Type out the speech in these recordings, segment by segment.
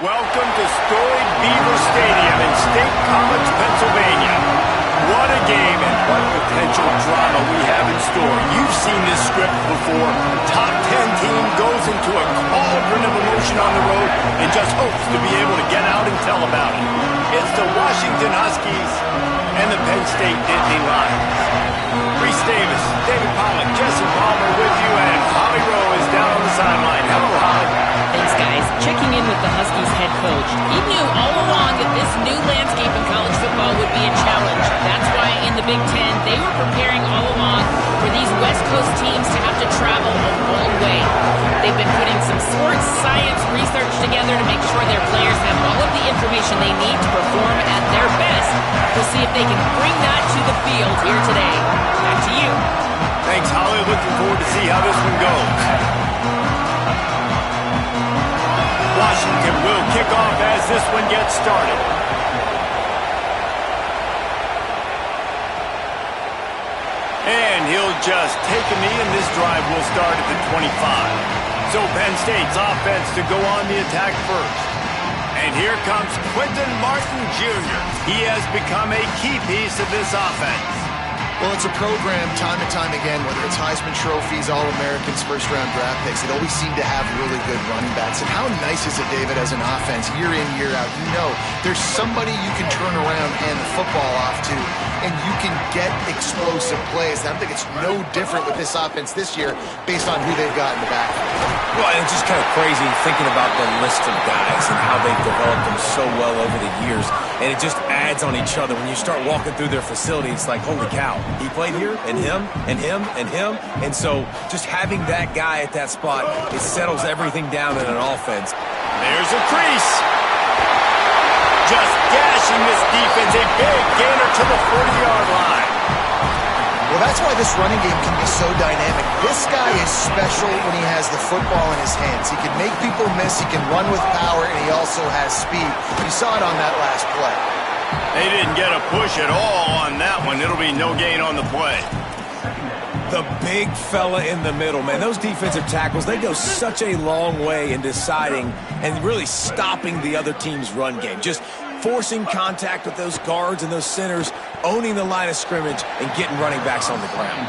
Welcome to storied Beaver Stadium in State College, Pennsylvania. What a game and what potential drama we have in store. You've seen this script before. Top 10 team goes into a cauldron of emotion on the road and just hopes to be able to get out and tell about it. It's the Washington Huskies and the Penn State Nitt Lions. Reese Davis, David Pollack, Jesse Palmer with you, and Holly Rowe is down on the sideline. Hello, Holly. Thanks, guys. Checking in with the Huskies head coach. He knew all along that this new landscape in college football would be a challenge. That's why in the Big Ten, they were preparing all along for these West Coast teams to have to travel a long way. They've been putting some sports science research together to make sure their players have all of the information they need to perform at their best. We'll see if they can bring that to the field here today. Back to you. Thanks, Holly. Looking forward to see how this one goes. Washington will kick off as this one gets started. And he'll just take a knee, and this drive will start at the 25. So Penn State's offense to go on the attack first. And here comes Quinton Martin Jr. He has become a key piece of this offense. Well, it's a program time and time again, whether it's Heisman trophies, All-Americans, first-round draft picks, they always seem to have really good running backs. And how nice is it, David, as an offense, year in, year out? You know there's somebody you can turn around and hand the football off to, and you can get explosive plays. And I think it's no different with this offense this year based on who they've got in the backfield. Well, and it's just kind of crazy thinking about the list of guys and how they've developed them so well over the years. And it just adds on each other. When you start walking through their facility, it's like, holy cow, he played here, and him, and him, and him. And so just having that guy at that spot, it settles everything down in an offense. There's a crease. Just gashing this defense, a big gainer to the 40-yard line. Well, that's why this running game can be so dynamic. This guy is special when he has the football in his hands. He can make people miss, he can run with power, and he also has speed. You saw it on that last play. They didn't get a push at all on that one. It'll be no gain on the play. The big fella in the middle, man. Those defensive tackles, they go such a long way in deciding and really stopping the other team's run game. Just forcing contact with those guards and those centers, owning the line of scrimmage, and getting running backs on the ground.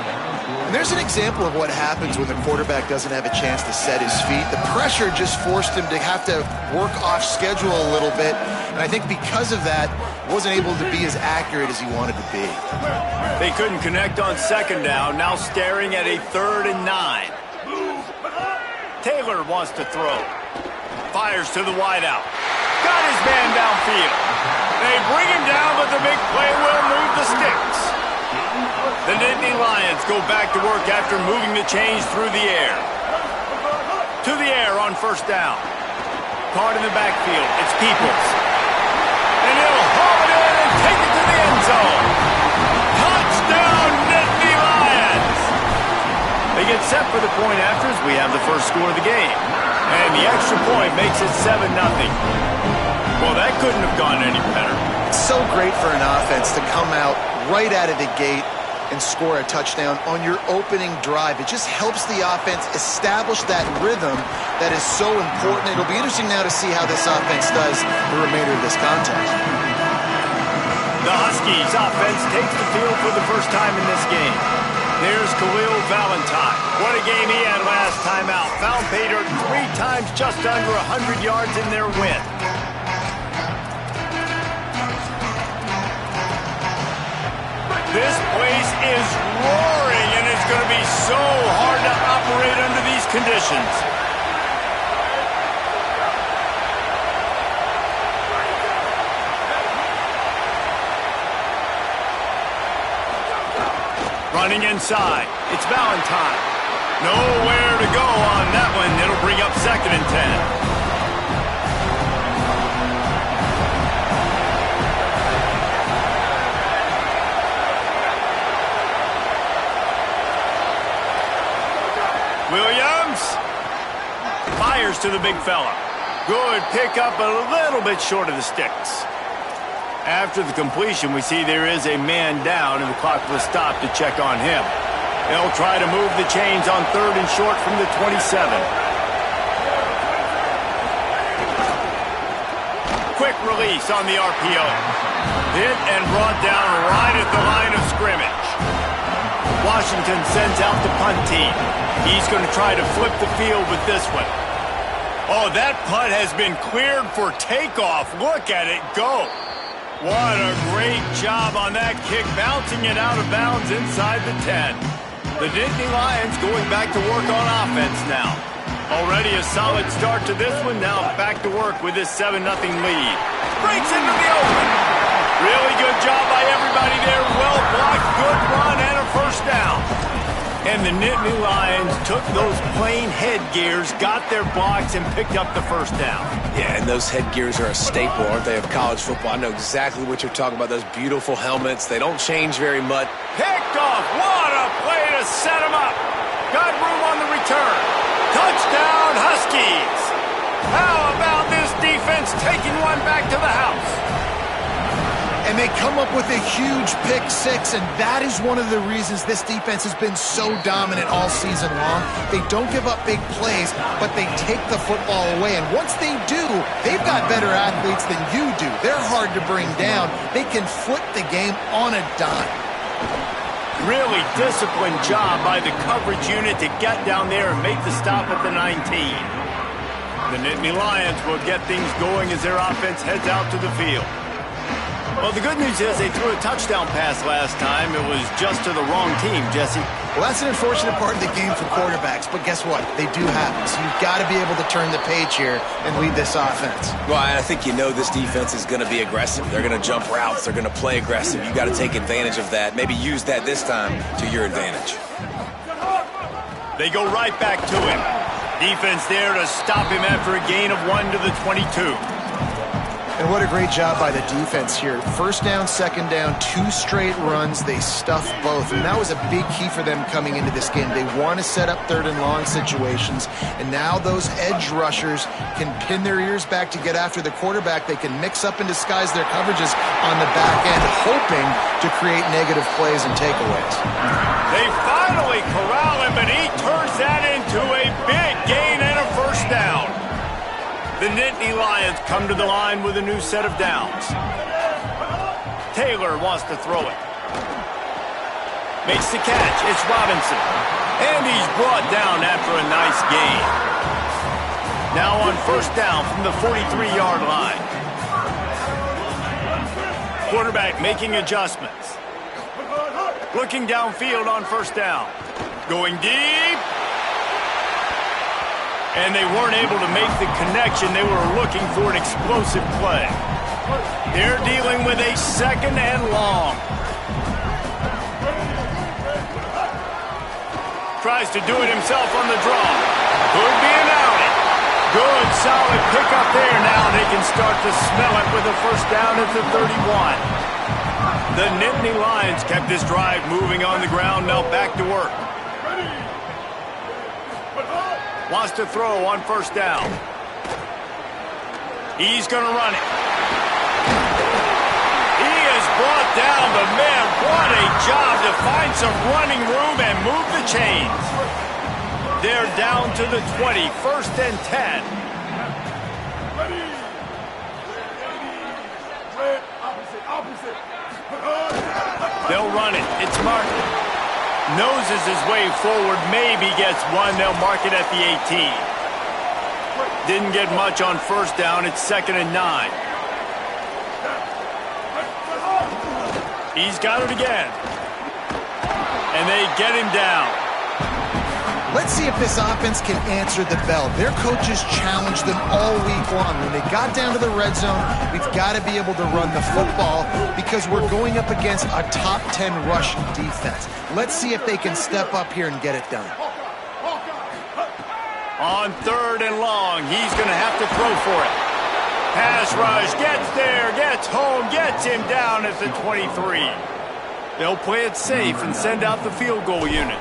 And there's an example of what happens when the quarterback doesn't have a chance to set his feet. The pressure just forced him to have to work off schedule a little bit. And I think because of that, wasn't able to be as accurate as he wanted to be. They couldn't connect on second down. Now staring at a 3rd and 9. Taylor wants to throw. Fires to the wideout. Got his man downfield. They bring him down, but the big play will move the sticks. The Nitt Lions go back to work after moving the chains through the air. To the air on first down. Caught in the backfield. It's Peoples. And he'll haul it in and take it to the end zone. Touchdown, Nitt Lions! They get set for the point after as we have the first score of the game. And the extra point makes it 7-0. Well, that couldn't have gone any better. It's so great for an offense to come out right out of the gate and score a touchdown on your opening drive. It just helps the offense establish that rhythm that is so important. It'll be interesting now to see how this offense does the remainder of this contest. The Huskies offense takes the field for the first time in this game. There's Khalil Valentine. What a game he had last time out. Found pay dirt 3 times, just under 100 yards in their win. This place is roaring, and it's going to be so hard to operate under these conditions. Running inside. It's Valentine. Nowhere to go on that one. It'll bring up 2nd and 10. Williams fires to the big fella. Good pickup, but a little bit short of the sticks. After the completion, we see there is a man down, and the clock will stop to check on him. They'll try to move the chains on 3rd and short from the 27. release on the RPO. Hit and brought down right at the line of scrimmage. Washington sends out the punt team. He's going to try to flip the field with this one. Oh, that punt has been cleared for takeoff. Look at it go. What a great job on that kick, bouncing it out of bounds inside the 10. The Nitt Lions going back to work on offense now. Already a solid start to this one. Now back to work with this 7-0 lead. Breaks into the open. Really good job by everybody there. Well blocked, good run, and a first down. And the Nitt Lions took those plain headgears, got their blocks, and picked up the first down. Yeah, and those headgears are a staple, aren't they, of college football? I know exactly what you're talking about, those beautiful helmets. They don't change very much. Picked off. What a play to set him up. Got room on the return. Touchdown, Huskies. How about this defense taking one back to the house? And they come up with a huge pick six, and that is one of the reasons this defense has been so dominant all season long. They don't give up big plays, but they take the football away. And once they do, they've got better athletes than you do. They're hard to bring down. They can flip the game on a dime. Really disciplined job by the coverage unit to get down there and make the stop at the 19. The Nitt Lions will get things going as their offense heads out to the field. Well, the good news is they threw a touchdown pass last time. It was just to the wrong team, Jesse. Well, that's an unfortunate part of the game for quarterbacks, but guess what? They do happen. So you've got to be able to turn the page here and lead this offense. Well, I think you know this defense is going to be aggressive. They're going to jump routes. They're going to play aggressive. You've got to take advantage of that. Maybe use that this time to your advantage. They go right back to him. Defense there to stop him after a gain of 1 to the 22. And what a great job by the defense here. First down, second down, 2 straight runs. They stuffed both. And that was a big key for them coming into this game. They want to set up 3rd and long situations. And now those edge rushers can pin their ears back to get after the quarterback. They can mix up and disguise their coverages on the back end, hoping to create negative plays and takeaways. They finally corral him, but he turns that into a big gain and a first down. The Nitt Lions come to the line with a new set of downs. Taylor wants to throw it. Makes the catch. It's Robinson. And he's brought down after a nice gain. Now on first down from the 43-yard line. Quarterback making adjustments. Looking downfield on first down. Going deep. And they weren't able to make the connection. They were looking for an explosive play. They're dealing with a 2nd and long. Tries to do it himself on the draw. Could be an outing. Good, solid pickup there. Now they can start to smell it with a first down at the 31. The Nitt Lions kept this drive moving on the ground. Now back to work. Wants to throw on first down. He's going to run it. He is brought down, but man, what a job to find some running room and move the chains. They're down to the 20, 1st and 10. They'll run it. It's Martin. Noses his way forward, maybe gets one. They'll mark it at the 18. Didn't get much on first down. It's 2nd and 9. He's got it again. And they get him down. Let's see if this offense can answer the bell. Their coaches challenged them all week long. When they got down to the red zone, we've got to be able to run the football because we're going up against a top 10 rushing defense. Let's see if they can step up here and get it done. On 3rd and long, he's going to have to throw for it. Pass rush, gets there, gets home, gets him down at the 23. They'll play it safe and send out the field goal unit.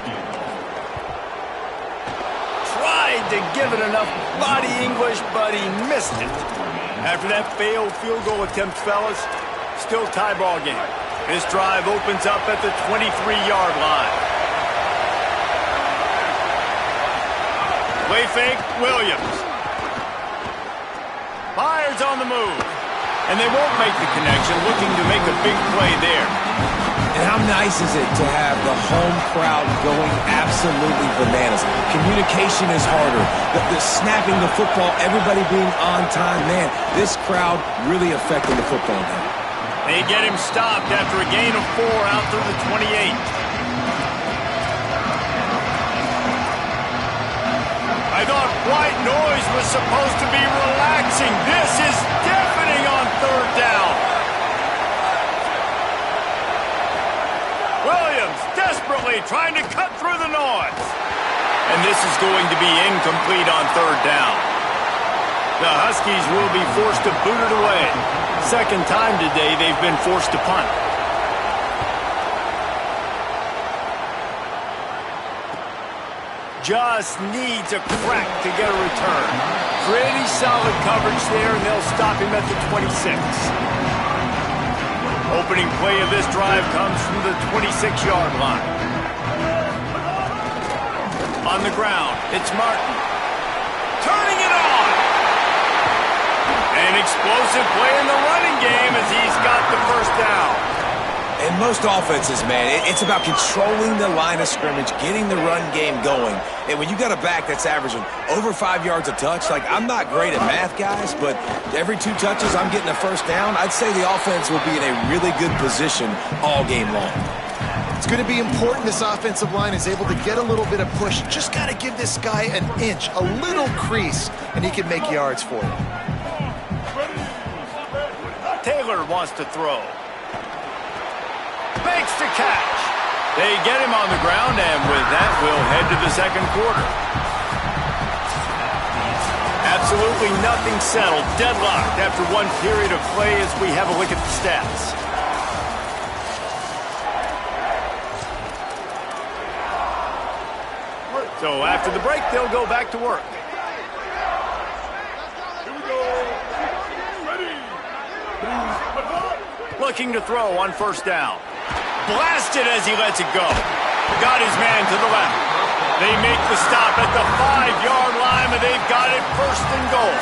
Tried to give it enough body English, but he missed it. After that failed field goal attempt, fellas, still tie ball game. This drive opens up at the 23-yard line. Play fake, Williams. Fires on the move. And they won't make the connection, looking to make a big play there. And how nice is it to have the home crowd going absolutely bananas? Communication is harder. The snapping the football, everybody being on time. Man, this crowd really affecting the football game. They get him stopped after a gain of 4 out through the 28. I thought white noise was supposed to be relaxing. This is deafening on 3rd down. Williams desperately trying to cut through the noise. And this is going to be incomplete on 3rd down. The Huskies will be forced to boot it away. Second time today they've been forced to punt. Just needs a crack to get a return. Pretty solid coverage there, and they'll stop him at the 26. Opening play of this drive comes from the 26-yard line. On the ground, it's Martin. Turning it on! An explosive play in the running game as he's got the first down. In most offenses, man, it's about controlling the line of scrimmage, getting the run game going. And when you got a back that's averaging over 5 yards a touch, like, I'm not great at math, guys, but every 2 touches I'm getting a first down, I'd say the offense will be in a really good position all game long. It's going to be important this offensive line is able to get a little bit of push. Just got to give this guy an inch, a little crease, and he can make yards for you. Taylor wants to throw. Makes the catch. They get him on the ground, and with that, we'll head to the second quarter. Absolutely nothing settled. Deadlocked after 1 period of play as we have a look at the stats. So after the break, they'll go back to work. Here we go. Ready. Looking to throw on first down. Blasted as he lets it go. Got his man to the left. They make the stop at the 5-yard line, and they've got it 1st and goal.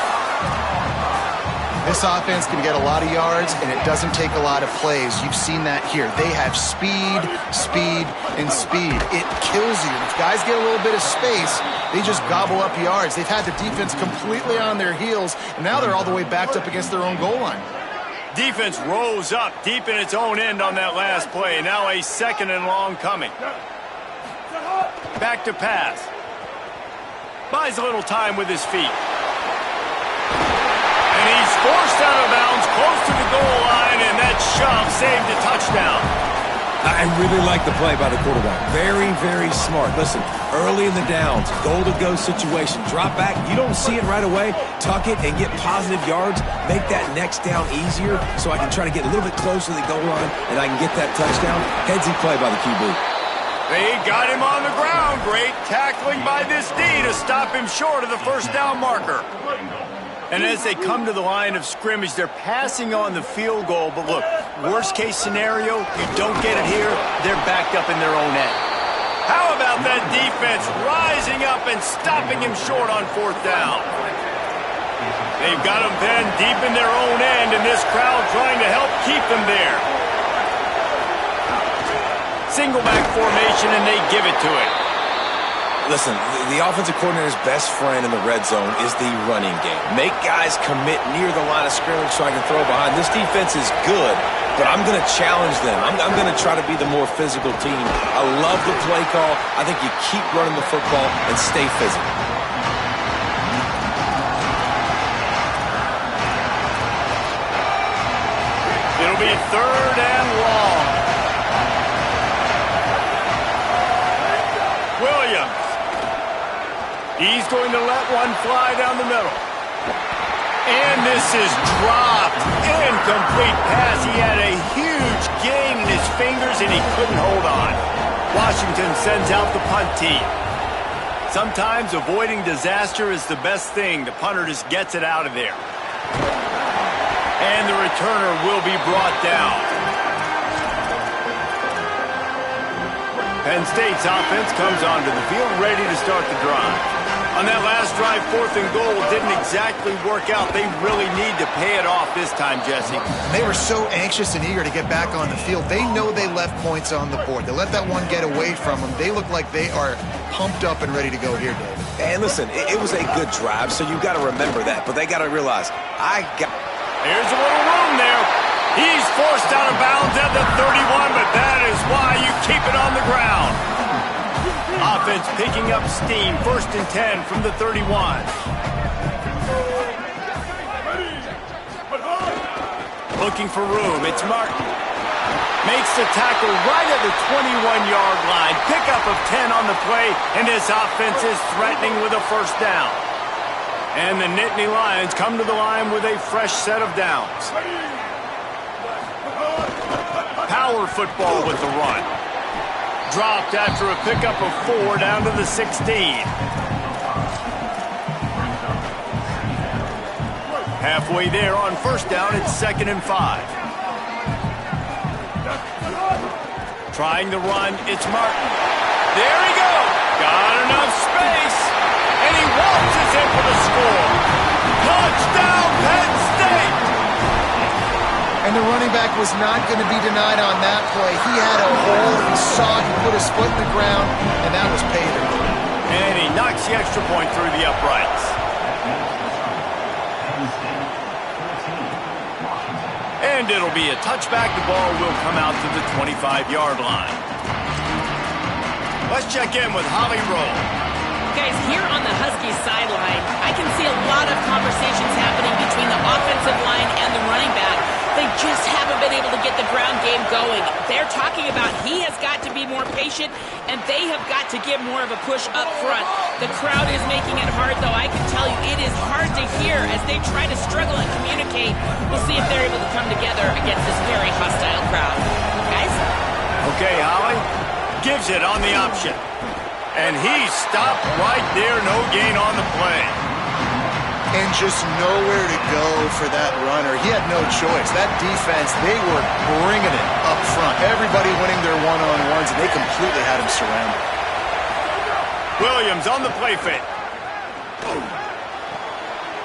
This offense can get a lot of yards, and it doesn't take a lot of plays. You've seen that here. They have speed, speed, and speed. It kills you. If guys get a little bit of space, they just gobble up yards. They've had the defense completely on their heels, and now they're all the way backed up against their own goal line. Defense rose up deep in its own end on that last play. Now a 2nd and long coming. Back to pass. Buys a little time with his feet. And he's forced out of bounds close to the goal line, and that shove saved a touchdown. I really like the play by the quarterback. Very, very smart. Listen, early in the downs, goal-to-go situation. Drop back. You don't see it right away. Tuck it and get positive yards. Make that next down easier so I can try to get a little bit closer to the goal line and I can get that touchdown. Headsy play by the QB. They got him on the ground. Great tackling by this D to stop him short of the first down marker. And as they come to the line of scrimmage, they're passing on the field goal. But look, worst case scenario, you don't get it here, they're backed up in their own end. How about that defense rising up and stopping him short on 4th down? They've got him then deep in their own end, and this crowd trying to help keep them there. Single back formation, and they give it to it. Listen, the offensive coordinator's best friend in the red zone is the running game. Make guys commit near the line of scrimmage so I can throw behind. This defense is good, but I'm going to challenge them. I'm going to try to be the more physical team. I love the play call. I think you keep running the football and stay physical. It'll be 3rd and long. Williams. He's going to let one fly down the middle. And this is dropped. Incomplete pass. He had a huge gain in his fingers, and he couldn't hold on. Washington sends out the punt team. Sometimes avoiding disaster is the best thing. The punter just gets it out of there. And the returner will be brought down. Penn State's offense comes onto the field ready to start the drive. A On that last drive, 4th and goal didn't exactly work out. They really need to pay it off this time, Jesse. They were so anxious and eager to get back on the field. They know they left points on the board. They let that one get away from them. They look like they are pumped up and ready to go here, Dave. And listen, it was a good drive, so you got to remember that. But they got to realize, Here's a little room there. He's forced out of bounds at the 31, but that is why you keep it on the ground. Offense picking up steam. 1st and 10 from the 31. Looking for room. It's Martin. Makes the tackle right at the 21-yard line. Pickup of 10 on the play, and his offense is threatening with a 1st down. And the Nitt Lions come to the line with a fresh set of downs. Power football with the run. Dropped after a pickup of 4 down to the 16. Halfway there on 1st down, it's 2nd and 5. Trying the run, it's Martin. There he goes. Got enough space. And he waltzes in for the score. Touchdown, Penn State. And the running back was not going to be denied on that play. He had a hole. He saw it. He put his foot in the ground, and that was pay dirt. And he knocks the extra point through the uprights. And it'll be a touchback. The ball will come out to the 25-yard line. Let's check in with Holly Rowe. Guys, here on the Huskies sideline, I can see a lot of conversations happening between the offensive line and the running back. They just haven't been able to get the ground game going. They're talking about he has got to be more patient, and they have got to give more of a push up front. The crowd is making it hard, though. I can tell you it is hard to hear as they try to struggle and communicate. We'll see if they're able to come together against this very hostile crowd. Guys? Okay, Holly. Gives it on the option. And he stopped right there. No gain on the play. And just nowhere to go for that runner. He had no choice. That defense, they were bringing it up front. Everybody winning their one-on-ones, and they completely had him surrounded. Williams on the play fake.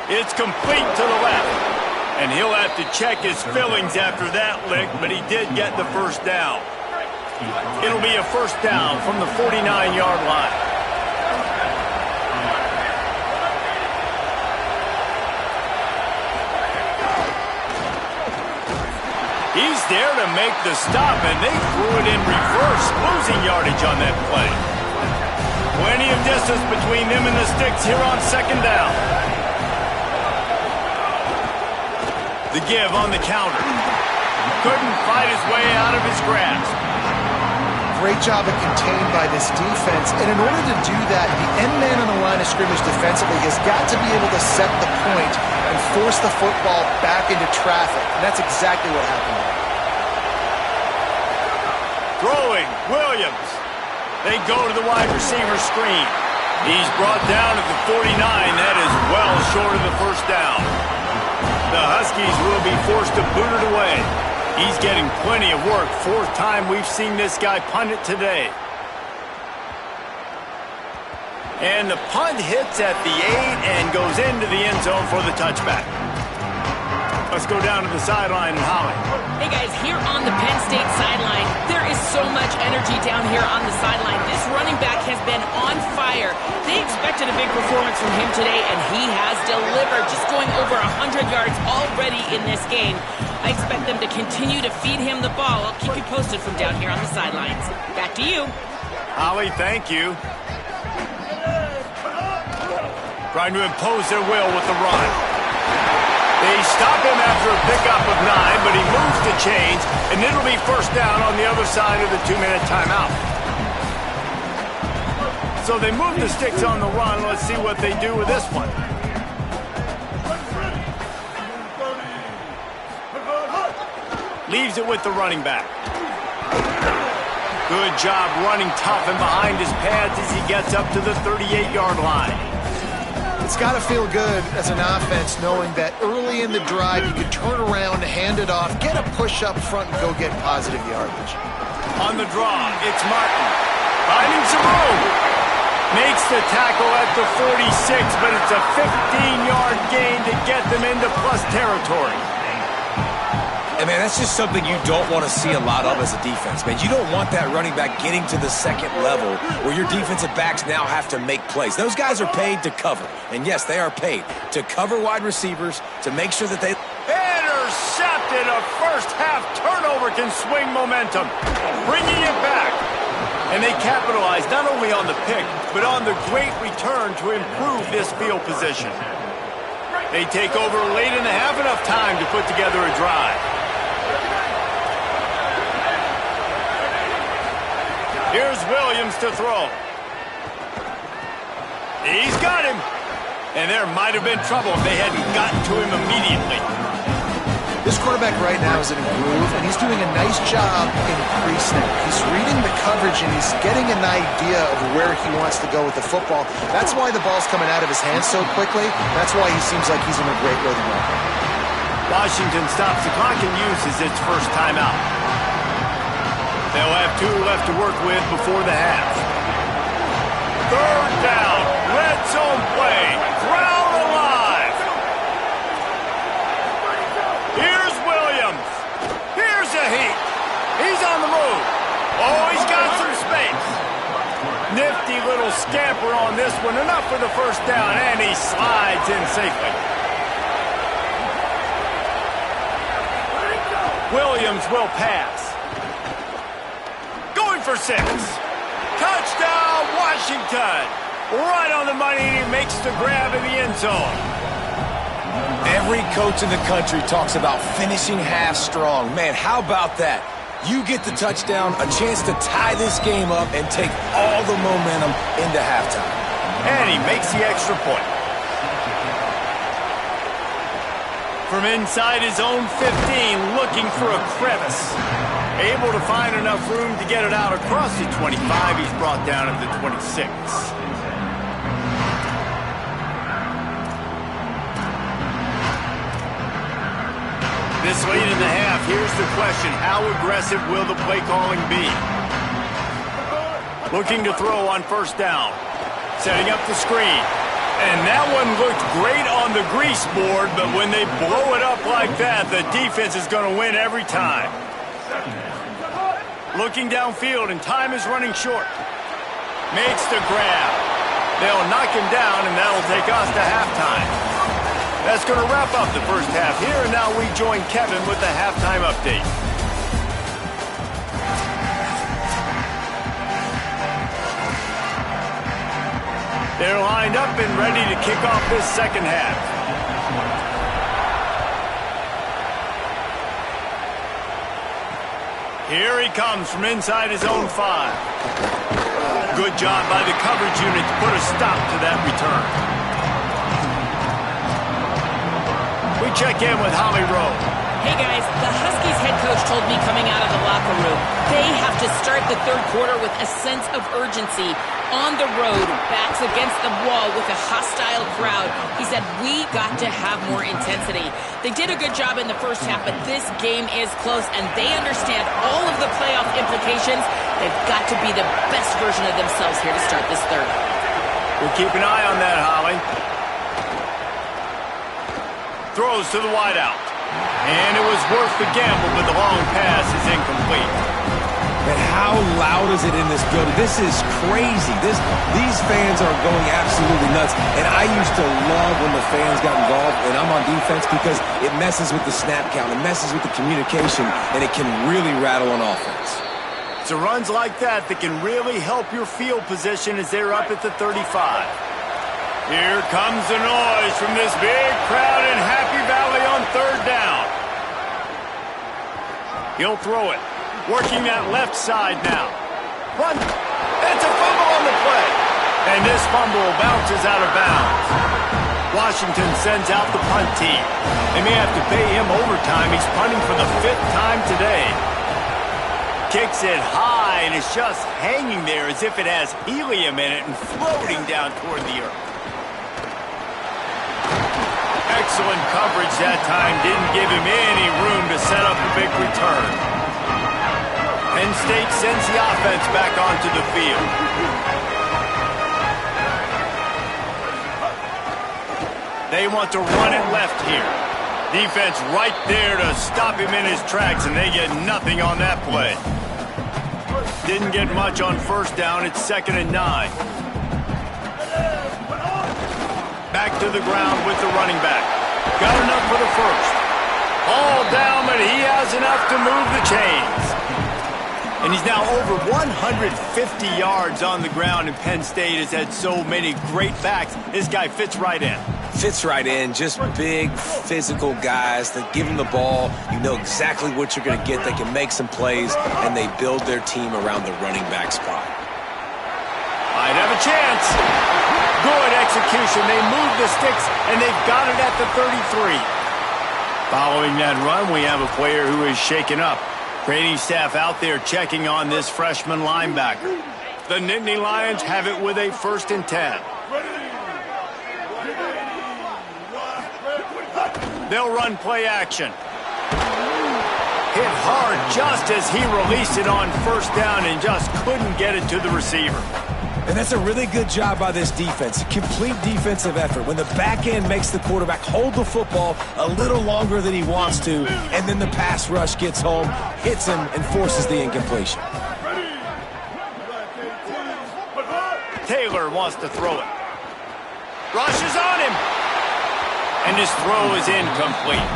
It's complete to the left. And he'll have to check his fillings after that lick, but he did get the 1st down. It'll be a 1st down from the 49-yard line. He's there to make the stop, and they threw it in reverse, losing yardage on that play. Plenty of distance between them and the sticks here on 2nd down. The give on the counter. Couldn't fight his way out of his grasp. Great job of contained by this defense. And in order to do that, the end man on the line of scrimmage defensively has got to be able to set the point and force the football back into traffic. And that's exactly what happened. Throwing, Williams. They go to the wide receiver screen. He's brought down at the 49. That is well short of the 1st down. The Huskies will be forced to boot it away. He's getting plenty of work. 4th time we've seen this guy punt it today. And the punt hits at the 8 and goes into the end zone for the touchback. Let's go down to the sideline and Holly. Hey guys, here on the Penn State sideline, there is so much energy down here on the sideline. This running back has been on fire. They expected a big performance from him today, and he has delivered, just going over 100 yards already in this game. I expect them to continue to feed him the ball. I'll keep you posted from down here on the sidelines. Back to you. Holly, thank you. Trying to impose their will with the run. They stop him after a pickup of 9, but he moves the chains, and it'll be 1st down on the other side of the 2-minute timeout. So they move the sticks on the run. Let's see what they do with this one. Leaves it with the running back. Good job running tough and behind his pads as he gets up to the 38-yard line. It's got to feel good as an offense knowing that early in the drive you can turn around, hand it off, get a push up front, and go get positive yardage. On the draw, it's Martin. Finding some room. Makes the tackle at the 46, but it's a 15-yard gain to get them into plus territory. And, man, that's just something you don't want to see a lot of as a defense, man. You don't want that running back getting to the second level where your defensive backs now have to make plays. Those guys are paid to cover. And, yes, they are paid to cover wide receivers, to make sure that they... Intercepted! A first-half turnover can swing momentum, bringing it back. And they capitalize not only on the pick, but on the great return to improve this field position. They take over late in the half, enough time to put together a drive. Here's Williams to throw. He's got him. And there might have been trouble if they hadn't gotten to him immediately. This quarterback right now is in a groove, and he's doing a nice job in pre-snap. He's reading the coverage, and he's getting an idea of where he wants to go with the football. That's why the ball's coming out of his hands so quickly. That's why he seems like he's in a great rhythm right now. Washington stops the clock and uses its first timeout. They'll have 2 left to work with before the half. Third down. Red zone play. Crowd alive. Here's Williams. Here's a heat. He's on the move. Oh, he's got some space. Nifty little scamper on this one. Enough for the first down, and he slides in safely. Williams will pass. Going for 6. Touchdown, Washington. Right on the money, and he makes the grab in the end zone. Every coach in the country talks about finishing half strong. Man, how about that? You get the touchdown, a chance to tie this game up and take all the momentum into halftime. And he makes the extra point. From inside his own 15, looking for a crevice. Able to find enough room to get it out across the 25. He's brought down at the 26. This late in the half, here's the question. How aggressive will the play calling be? Looking to throw on first down. Setting up the screen. And that one looked great on the grease board, but when they blow it up like that, the defense is going to win every time. Looking downfield, and time is running short. Makes the grab. They'll knock him down, and that'll take us to halftime. That's going to wrap up the first half here, and now we join Kevin with the halftime update. They're lined up and ready to kick off this second half. Here he comes from inside his own 5. Good job by the coverage unit to put a stop to that return. We check in with Holly Rowe. Hey guys, the Huskies head coach told me coming out of the locker room, they have to start the third quarter with a sense of urgency. On the road, backs against the wall with a hostile crowd. He said, we got to have more intensity. They did a good job in the first half, but this game is close, and they understand all of the playoff implications. They've got to be the best version of themselves here to start this third. We'll keep an eye on that, Holly. Throws to the wideout. And it was worth the gamble, but the long pass is incomplete. And how loud is it in this building? This is crazy. These fans are going absolutely nuts. And I used to love when the fans got involved, and I'm on defense, because it messes with the snap count. It messes with the communication, and it can really rattle on offense. It's runs like that can really help your field position as they're up at the 35. Here comes the noise from this big crowd in Happy Valley on third down. He'll throw it. Working that left side now. Run. It's a fumble on the play. And this fumble bounces out of bounds. Washington sends out the punt team. They may have to pay him overtime. He's punting for the 5th time today. Kicks it high, and it's just hanging there as if it has helium in it and floating down toward the earth. Excellent coverage that time. Didn't give him any room to set up a big return. Penn State sends the offense back onto the field. They want to run it left here. Defense right there to stop him in his tracks, and they get nothing on that play. Didn't get much on first down. It's 2nd and 9. Back to the ground with the running back. Got enough for the first. All down, but he has enough to move the chains. And he's now over 150 yards on the ground, and Penn State has had so many great backs. This guy fits right in. Fits right in. Just big, physical guys that give him the ball. You know exactly what you're going to get. They can make some plays, and they build their team around the running back spot. Might have a chance. Good execution. They move the sticks, and they've got it at the 33. Following that run, we have a player who is shaken up. Training staff out there checking on this freshman linebacker. The Nitt Lions have it with a 1st and 10. They'll run play action. Hit hard just as he released it on first down and just couldn't get it to the receiver. And that's a really good job by this defense. Complete defensive effort. When the back end makes the quarterback hold the football a little longer than he wants to, and then the pass rush gets home, hits him, and forces the incompletion. Taylor wants to throw it. Rushes on him. And his throw is incomplete.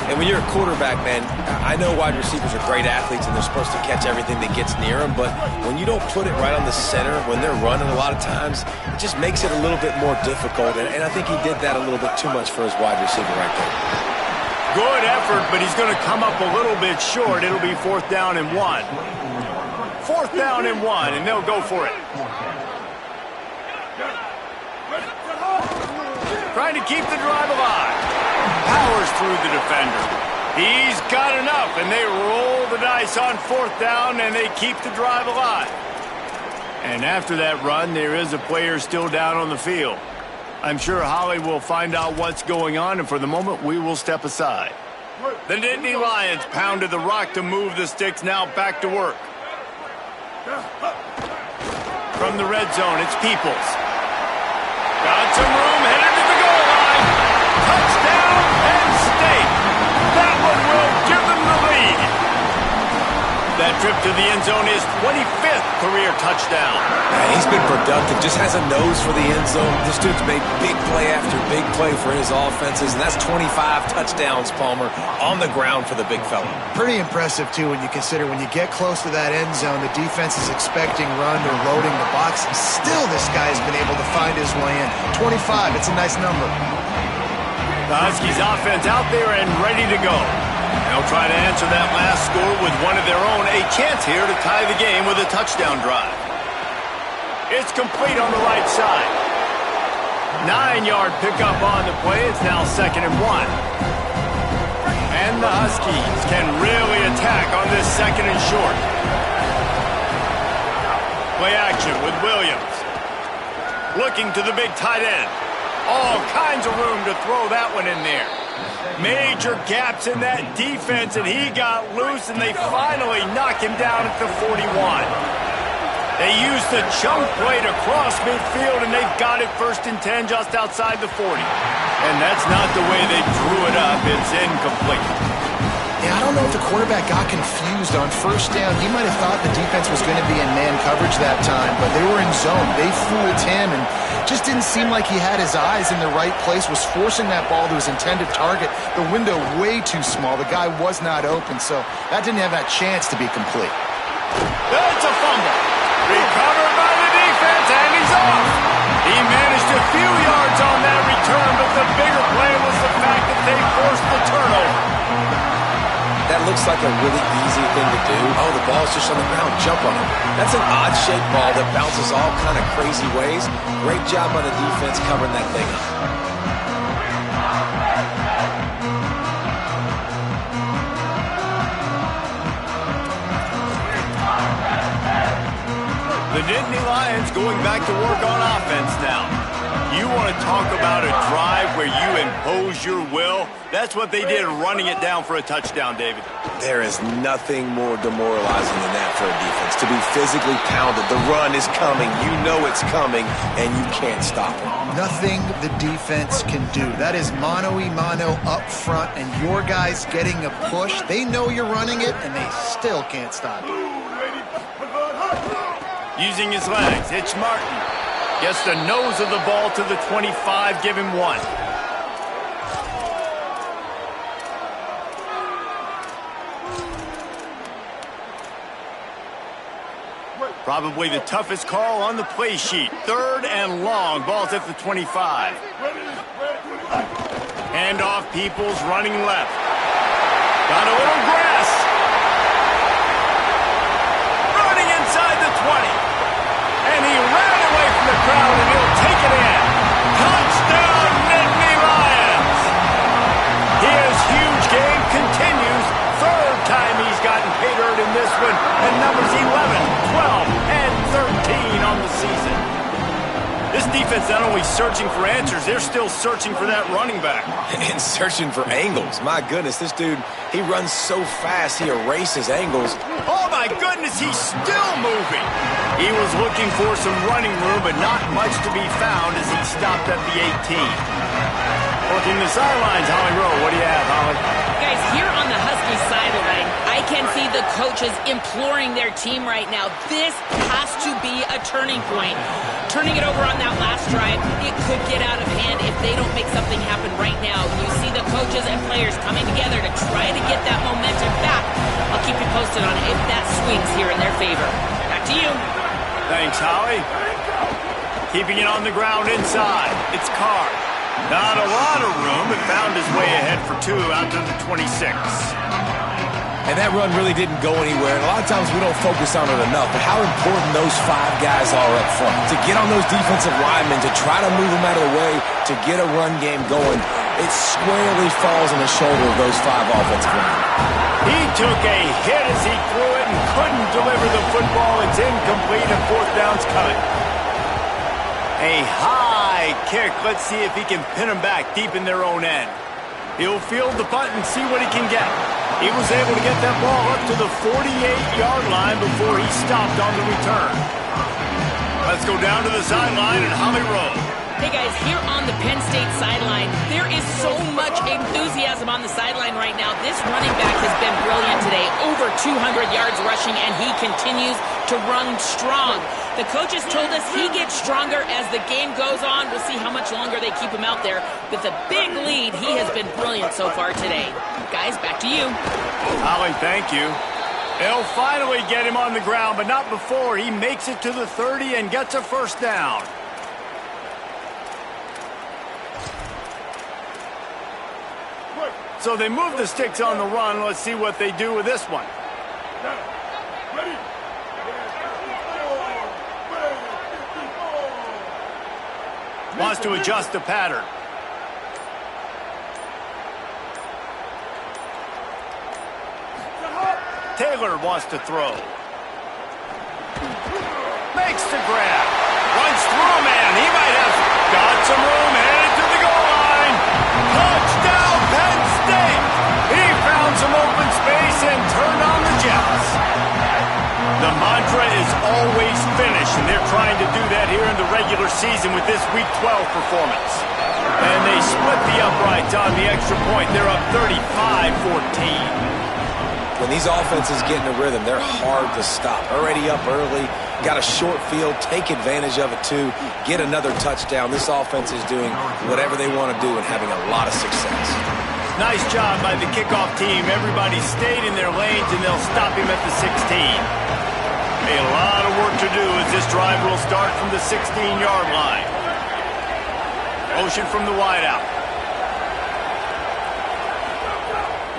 And when you're a quarterback, man, I know wide receivers are great athletes and they're supposed to catch everything that gets near them, but when you don't put it right on the center, when they're running a lot of times, it just makes it a little bit more difficult. And I think he did that a little bit too much for his wide receiver right there. Good effort, but he's going to come up a little bit short. It'll be 4th down and 1. 4th down and 1, and they'll go for it. Trying to keep the drive alive. Powers through the defender. He's got enough, and they roll the dice on 4th down, and they keep the drive alive. And after that run, there is a player still down on the field. I'm sure Holly will find out what's going on, and for the moment, we will step aside. The Nitt Lions pounded the rock to move the sticks, now back to work. From the red zone, it's Peoples. Got some room, headed to the goal line. Touchdown, Penn State. That one will give them the lead. That trip to the end zone is 25th career touchdown. Man, he's been productive, just has a nose for the end zone. This dude's made big play after big play for his offenses, and that's 25 touchdowns, Palmer, on the ground for the big fella. Pretty impressive, too, when you consider when you get close to that end zone, the defense is expecting run or loading the box, and still this guy's been able to find his way in. 25, it's a nice number. The Huskies offense out there and ready to go. They'll try to answer that last score with one of their own. A chance here to tie the game with a touchdown drive. It's complete on the right side. 9-yard pickup on the play. It's now 2nd and 1. And the Huskies can really attack on this 2nd and short. Play action with Williams. Looking to the big tight end. All kinds of room to throw that one in there. Major gaps in that defense, and he got loose, and they finally knock him down at the 41. They used the chunk play to cross midfield, and they've got it 1st and 10 just outside the 40. And that's not the way they drew it up. It's incomplete. Yeah, I don't know if the quarterback got confused on first down. He might have thought the defense was going to be in man coverage that time, but they were in zone. They fooled him and just didn't seem like he had his eyes in the right place, was forcing that ball to his intended target. The window way too small. The guy was not open, so that didn't have that chance to be complete. That's a fumble. Recovered by the defense, and he's off. He managed a few yards on that return, but the bigger play was the fact that they forced the turnover. That looks like a really easy thing to do. Oh, the ball's just on the ground. Jump on it. That's an odd-shaped ball that bounces all kind of crazy ways. Great job by the defense covering that thing up. The Nitt Lions going back to work on offense now. You want to talk about a drive where you impose your will? That's what they did, running it down for a touchdown, David. There is nothing more demoralizing than that for a defense. To be physically pounded. The run is coming. You know it's coming, and you can't stop it. Nothing the defense can do. That is mano-a-mano up front, and your guys getting a push. They know you're running it, and they still can't stop it. Using his legs, it's Martin. Gets the nose of the ball to the 25, give him 1. Probably the toughest call on the play sheet. 3rd and long, ball's at the 25. Hand off, Peoples running left. Got a little grass. Running inside the 20. And he ran away from the crowd, and he'll take it in. Touchdown, Nitt Lions! His huge game continues. 3rd time he's gotten paid earned in this one, and numbers 11, 12, and 13 on the season. This defense not only searching for answers, they're still searching for that running back. And searching for angles. My goodness, this dude, he runs so fast, he erases angles. Oh my goodness, he's still moving. He was looking for some running room, but not much to be found as he stopped at the 18. Working the sidelines, Holly Rowe. What do you have, Holly? Guys, here on the Husky sideline, I can see the coaches imploring their team right now. This has to be a turning point. Turning it over on that last drive, it could get out of hand if they don't make something happen right now. You see the coaches and players coming together to try to get that momentum back. I'll keep you posted on if that swings here in their favor. Back to you. Thanks, Holly. Keeping it on the ground inside. It's Carr. Not a lot of room, but found his way ahead for 2 out to the 26. And that run really didn't go anywhere. And a lot of times we don't focus on it enough, but how important those 5 guys are up front. To get on those defensive linemen, to try to move them out of the way, to get a run game going, it squarely falls on the shoulder of those 5 offensive linemen. He took a hit as he threw it and couldn't deliver the football. It's incomplete and 4th down's coming. A high kick. Let's see if he can pin them back deep in their own end. He'll field the punt and see what he can get. He was able to get that ball up to the 48-yard line before he stopped on the return. Let's go down to the sideline and Holly Rowe. Hey guys, here on the Penn State sideline, there is so much enthusiasm on the sideline right now. This running back has been brilliant today. Over 200 yards rushing, and he continues to run strong. The coaches told us he gets stronger as the game goes on. We'll see how much longer they keep him out there. With a big lead, he has been brilliant so far today. Guys, back to you. Holly, thank you. They'll finally get him on the ground, but not before he makes it to the 30 and gets a 1st down. So they move the sticks on the run. Let's see what they do with this one. Wants to adjust the pattern. Taylor wants to throw. Makes the grab. Runs through a man. He might have got some room. Headed to the goal line. Touchdown, Penn State. He found some open space and turned on the Jets. The mantra is always finish, and they're trying to do that here in the regular season with this Week 12 performance. And they split the uprights on the extra point. They're up 35-14. When these offenses get in a rhythm, they're hard to stop. Already up early, got a short field, take advantage of it too, get another touchdown. This offense is doing whatever they want to do and having a lot of success. Nice job by the kickoff team. Everybody stayed in their lanes, and they'll stop him at the 16. A lot of work to do as this drive will start from the 16-yard line. Motion from the wideout.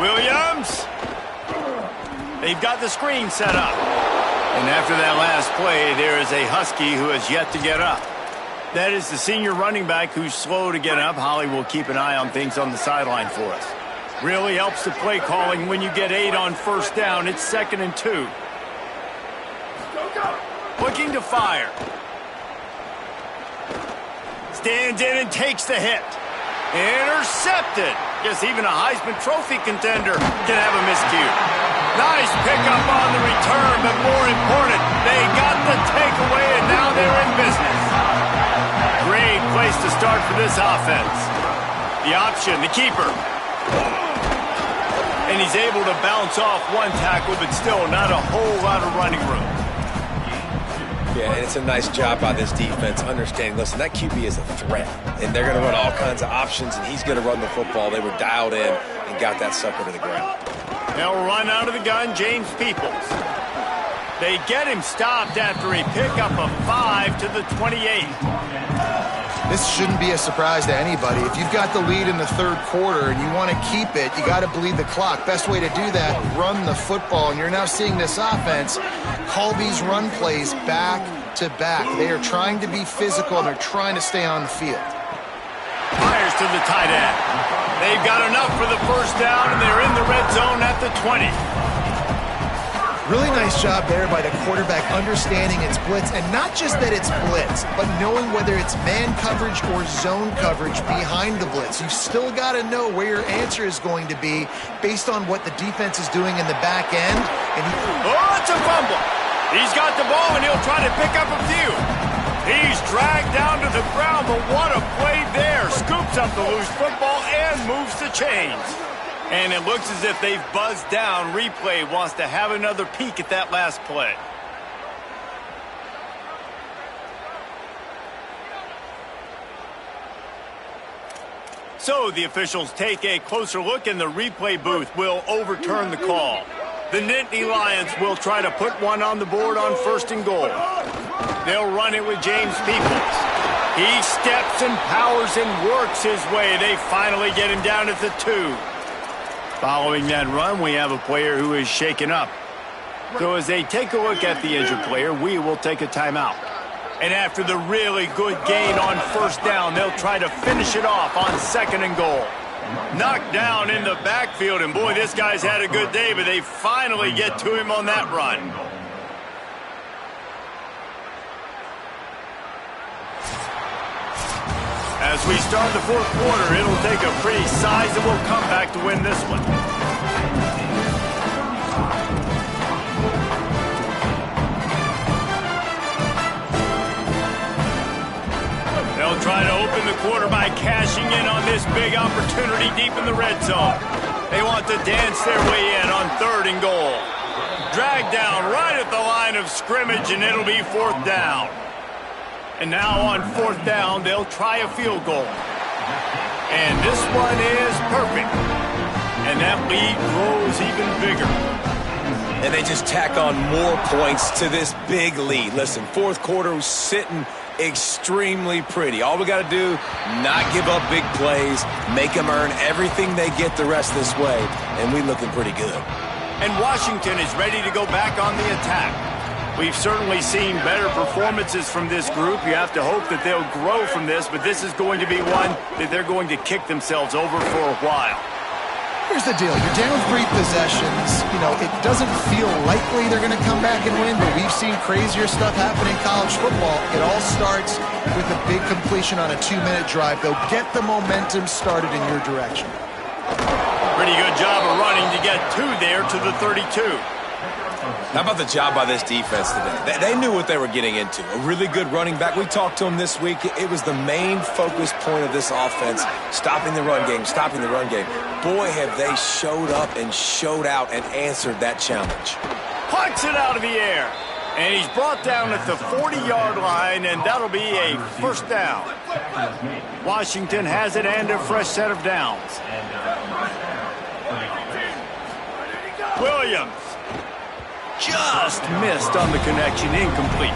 Williams. They've got the screen set up. And after that last play, there is a Husky who has yet to get up. That is the senior running back who's slow to get up. Holly will keep an eye on things on the sideline for us. Really helps the play calling when you get 8 on 1st down. It's 2nd and 2. Looking to fire. Stands in and takes the hit. Intercepted. Guess even a Heisman Trophy contender can have a miscue. Nice pickup on the return, but more important, they got the takeaway, and now they're in business. Great place to start for this offense. The option, the keeper. And he's able to bounce off one tackle, but still not a whole lot of running room. Yeah, and it's a nice job by this defense understanding, listen, that QB is a threat, and they're going to run all kinds of options, and he's going to run the football. They were dialed in and got that sucker to the ground. They'll run out of the gun, James Peoples. They get him stopped after a pickup of 5 to the 28. This shouldn't be a surprise to anybody. If you've got the lead in the third quarter and you want to keep it, you got to bleed the clock. Best way to do that, run the football. And you're now seeing this offense call these run plays back to back. They are trying to be physical, and they're trying to stay on the field. Fires to the tight end. They've got enough for the first down, and they're in the red zone at the 20. Really nice job there by the quarterback understanding it's blitz, and not just that it's blitz, but knowing whether it's man coverage or zone coverage behind the blitz. You've still got to know where your answer is going to be based on what the defense is doing in the back end. And it's a fumble. He's got the ball, and he'll try to pick up a few. He's dragged down to the ground, but what a play there. Scoops up the loose football and moves the chains. And it looks as if they've buzzed down. Replay wants to have another peek at that last play. So the officials take a closer look, and the replay booth will overturn the call. The Nitt Lions will try to put one on the board on 1st and goal. They'll run it with James Peoples. He steps and powers and works his way. They finally get him down at the 2. Following that run, we have a player who is shaken up. So as they take a look at the injured player, we will take a timeout. And after the really good gain on 1st down, they'll try to finish it off on 2nd and goal. Knocked down in the backfield, and boy, this guy's had a good day, but they finally get to him on that run. As we start the 4th quarter, it'll take a pretty sizable comeback to win this one. They'll try to open the quarter by cashing in on this big opportunity deep in the red zone. They want to dance their way in on 3rd and goal. Dragged down right at the line of scrimmage, and it'll be 4th down. And now on 4th down, they'll try a field goal. And this one is perfect. And that lead grows even bigger. And they just tack on more points to this big lead. Listen, 4th quarter was sitting extremely pretty. All we got to do, not give up big plays, make them earn everything they get the rest this way, and we looking pretty good. And Washington is ready to go back on the attack. We've certainly seen better performances from this group. You have to hope that they'll grow from this, but this is going to be one that they're going to kick themselves over for a while. Here's the deal. You're down 3 possessions. You know, it doesn't feel likely they're going to come back and win, but we've seen crazier stuff happen in college football. It all starts with a big completion on a 2-minute drive. They'll get the momentum started in your direction. Pretty good job of running to get 2 there to the 32. How about the job by this defense today? They knew what they were getting into. A really good running back. We talked to him this week. It was the main focus point of this offense, stopping the run game, stopping the run game. Boy, have they showed up and showed out and answered that challenge. Punts it out of the air. And he's brought down at the 40-yard line, and that'll be a 1st down. Washington has it and a fresh set of downs. Williams. Just missed on the connection, incomplete.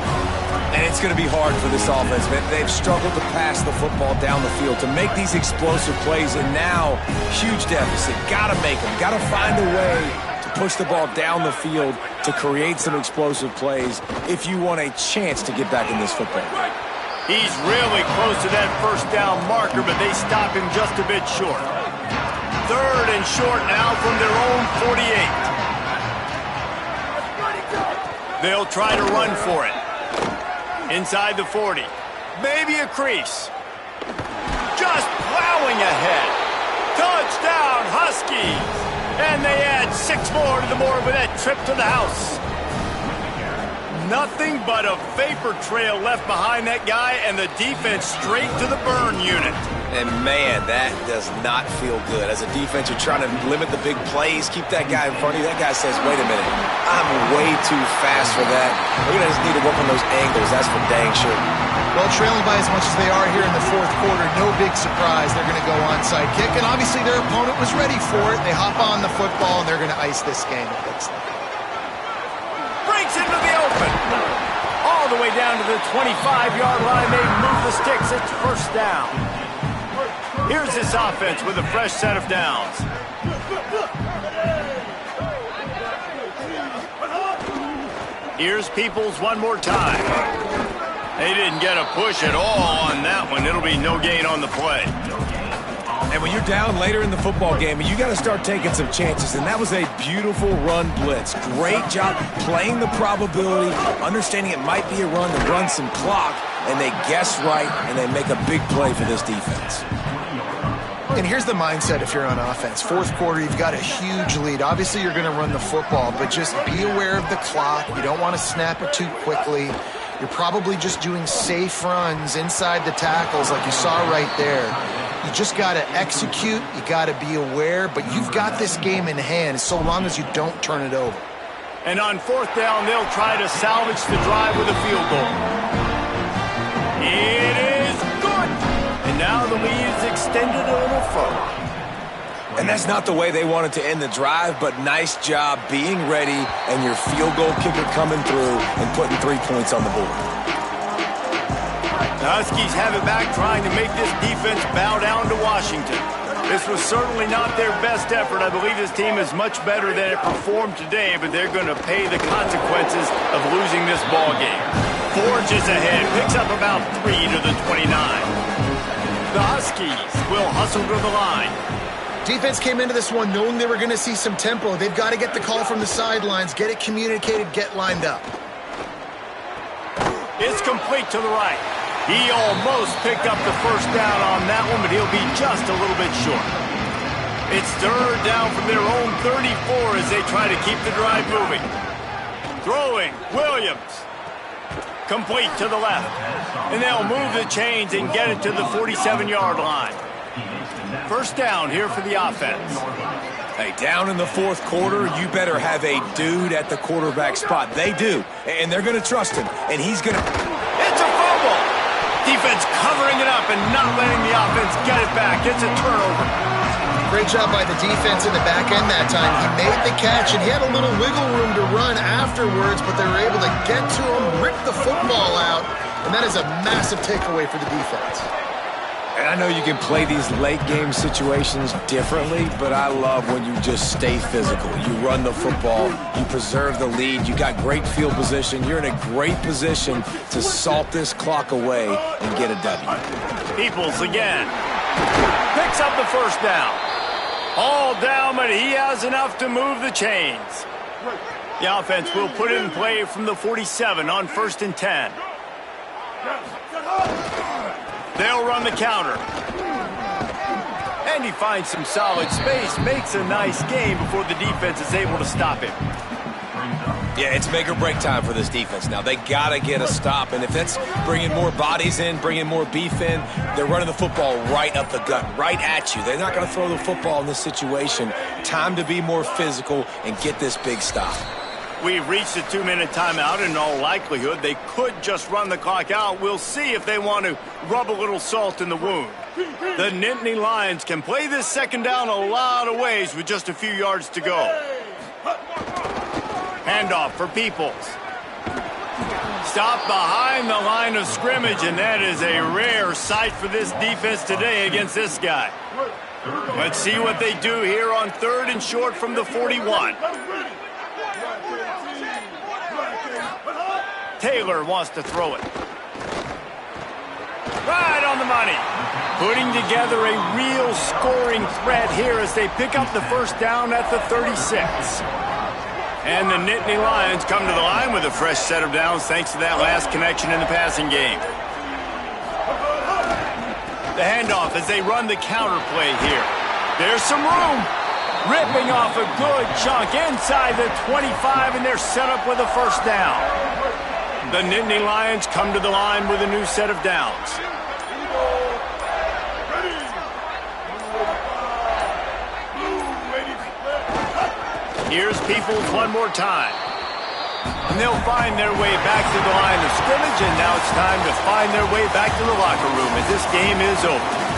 And it's going to be hard for this offense, man. They've struggled to pass the football down the field, to make these explosive plays, and now, huge deficit. Got to make them. Got to find a way to push the ball down the field to create some explosive plays if you want a chance to get back in this football. He's really close to that 1st down marker, but they stop him just a bit short. 3rd and short now from their own 48. They'll try to run for it. Inside the 40. Maybe a crease. just plowing ahead. Touchdown, Huskies! And they add 6 more to the board with that trip to the house. Nothing but a vapor trail left behind that guy, and the defense straight to the burn unit. And, man, that does not feel good. As a defense, you're trying to limit the big plays, keep that guy in front of you. That guy says, wait a minute, I'm way too fast for that. We're going to just need to work on those angles. That's for dang sure. Well, trailing by as much as they are here in the fourth quarter, no big surprise. They're going to go onside kick, and obviously their opponent was ready for it. They hop on the football, and they're going to ice this game, it looks like. Breaks into the open. All the way down to the 25-yard line. They move the sticks. It's first down. Here's this offense with a fresh set of downs. Here's Peoples one more time. They didn't get a push at all on that one. It'll be no gain on the play. And when you're down later in the football game, you got to start taking some chances. And that was a beautiful run blitz. Great job playing the probability, understanding it might be a run to run some clock, and they guess right, and they make a big play for this defense. And here's the mindset if you're on offense. Fourth quarter, you've got a huge lead. Obviously, you're going to run the football, but just be aware of the clock. You don't want to snap it too quickly. You're probably just doing safe runs inside the tackles like you saw right there. You just got to execute. You got to be aware, but you've got this game in hand so long as you don't turn it over. And on fourth down, they'll try to salvage the drive with a field goal. It is good. And now the lead is extended a little further. And that's not the way they wanted to end the drive, but nice job being ready and your field goal kicker coming through and putting 3 points on the board. The Huskies have it back, trying to make this defense bow down to Washington. This was certainly not their best effort. I believe this team is much better than it performed today, but they're going to pay the consequences of losing this ball game. Forges ahead, picks up about 3 to the 29. The Huskies will hustle to the line. Defense came into this one knowing they were going to see some tempo. They've got to get the call from the sidelines, get it communicated, get lined up. It's complete to the right. He almost picked up the first down on that one, but he'll be just a little bit short. It's third down from their own 34 as they try to keep the drive moving. Throwing, Williams. Complete to the left. And they'll move the chains and get it to the 47-yard line. First down here for the offense. Hey, down in the fourth quarter, you better have a dude at the quarterback spot. They do, and they're going to trust him, and he's going to... It's a fumble! Defense covering it up and not letting the offense get it back. It's a turnover. Great job by the defense in the back end that time. He made the catch, and he had a little wiggle room to run afterwards, but they were able to get to him, rip the football out, and that is a massive takeaway for the defense. And I know you can play these late-game situations differently, but I love when you just stay physical. You run the football, you preserve the lead, you got great field position, you're in a great position to salt this clock away and get a W. Peoples again. Picks up the first down. All down, but he has enough to move the chains. The offense will put it in play from the 47 on 1st and 10. They'll run the counter. And he finds some solid space, makes a nice game before the defense is able to stop him. Yeah, it's make or break time for this defense now. They got to get a stop, and if that's bringing more bodies in, bringing more beef in, they're running the football right up the gut, right at you. They're not going to throw the football in this situation. Time to be more physical and get this big stop. We've reached a 2-minute timeout, and in all likelihood, they could just run the clock out. We'll see if they want to rub a little salt in the wound. The Nitt Lions can play this second down a lot of ways with just a few yards to go. Handoff for Peoples. Stop behind the line of scrimmage, and that is a rare sight for this defense today against this guy. Let's see what they do here on 3rd and short from the 41. Taylor wants to throw it. Right on the money. Putting together a real scoring threat here as they pick up the first down at the 36. And the Nitt Lions come to the line with a fresh set of downs thanks to that last connection in the passing game. The handoff as they run the counter play here. There's some room. Ripping off a good chunk inside the 25, and they're set up with a first down. The Nitt Lions come to the line with a new set of downs. Here's Peoples one more time. And they'll find their way back to the line of scrimmage, and now it's time to find their way back to the locker room as this game is over.